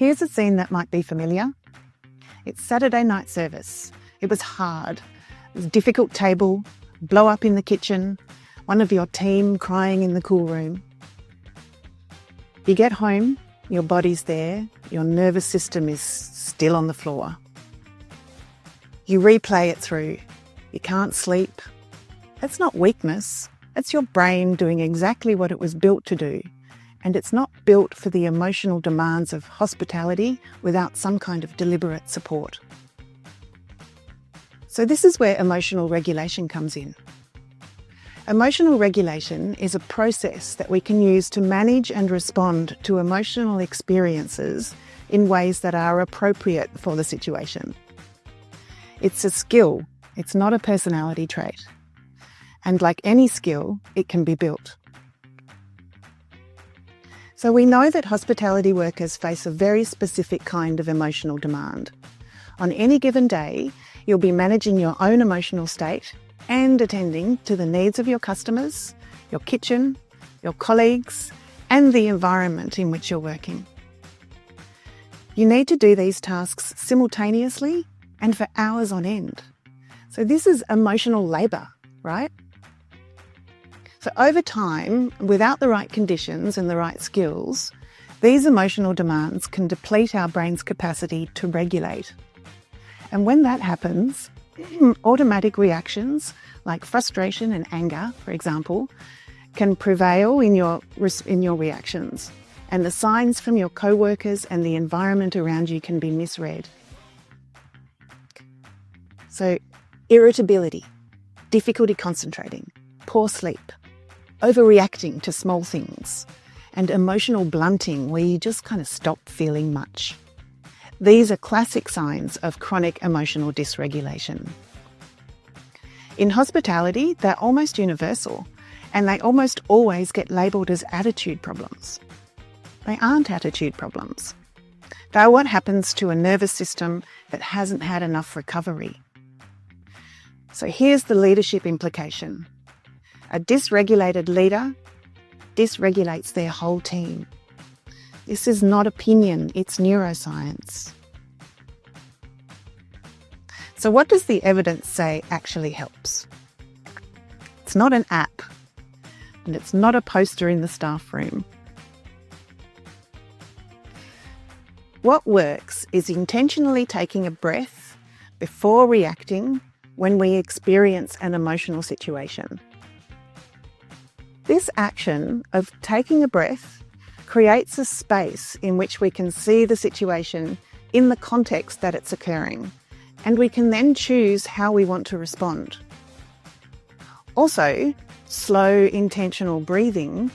Here's a scene that might be familiar. It's Saturday night service. It was hard. It was a difficult table, blow up in the kitchen, one of your team crying in the cool room. You get home, your body's there, your nervous system is still on the floor. You replay it through. You can't sleep. That's not weakness. It's your brain doing exactly what it was built to do. And it's not built for the emotional demands of hospitality without some kind of deliberate support. So this is where emotional regulation comes in. Emotional regulation is a process that we can use to manage and respond to emotional experiences in ways that are appropriate for the situation. It's a skill, it's not a personality trait. And like any skill, it can be built. So we know that hospitality workers face a very specific kind of emotional demand. On any given day, you'll be managing your own emotional state and attending to the needs of your customers, your kitchen, your colleagues, and the environment in which you're working. You need to do these tasks simultaneously and for hours on end. So this is emotional labour, right? So over time, without the right conditions and the right skills, these emotional demands can deplete our brain's capacity to regulate. And when that happens, automatic reactions like frustration and anger, for example, can prevail in your reactions. And the signs from your co-workers and the environment around you can be misread. So irritability, difficulty concentrating, poor sleep, overreacting to small things, and emotional blunting where you just kind of stop feeling much. These are classic signs of chronic emotional dysregulation. In hospitality, they're almost universal, and they almost always get labelled as attitude problems. They aren't attitude problems. They're what happens to a nervous system that hasn't had enough recovery. So here's the leadership implication. A dysregulated leader dysregulates their whole team. This is not opinion, it's neuroscience. So what does the evidence say actually helps? It's not an app, and it's not a poster in the staff room. What works is intentionally taking a breath before reacting when we experience an emotional situation. This action of taking a breath creates a space in which we can see the situation in the context that it's occurring, and we can then choose how we want to respond. Also, slow, intentional breathing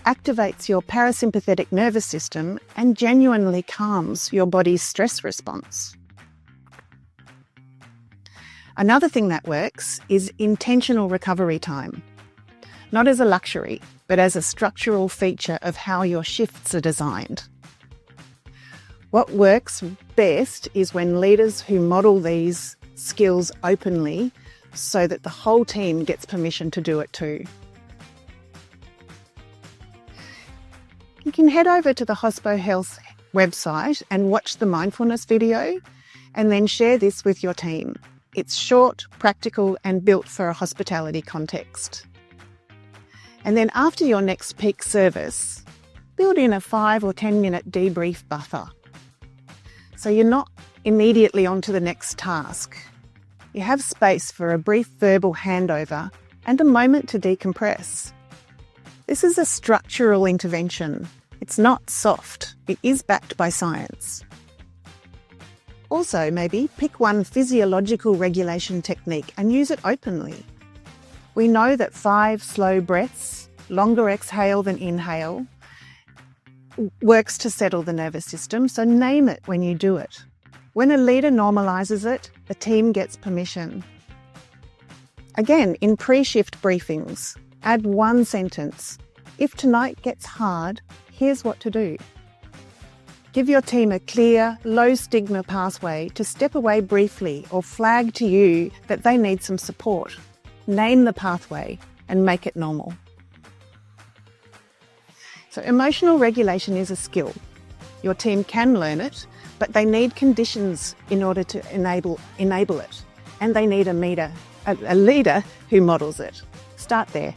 activates your parasympathetic nervous system and genuinely calms your body's stress response. Another thing that works is intentional recovery time. Not as a luxury, but as a structural feature of how your shifts are designed. What works best is when leaders who model these skills openly so that the whole team gets permission to do it too. You can head over to the HOSPO Health website and watch the mindfulness video and then share this with your team. It's short, practical, and built for a hospitality context. And then after your next peak service, build in a 5 or 10 minute debrief buffer. So you're not immediately on to the next task. You have space for a brief verbal handover and a moment to decompress. This is a structural intervention. It's not soft. It is backed by science. Also, maybe pick one physiological regulation technique and use it openly. We know that 5 slow breaths, longer exhale than inhale, works to settle the nervous system, so name it when you do it. When a leader normalises it, the team gets permission. Again, in pre-shift briefings, add one sentence. If tonight gets hard, here's what to do. Give your team a clear, low-stigma pathway to step away briefly or flag to you that they need some support. Name the pathway and make it normal. So emotional regulation is a skill. Your team can learn it, but they need conditions in order to enable it. And they need a leader who models it. Start there.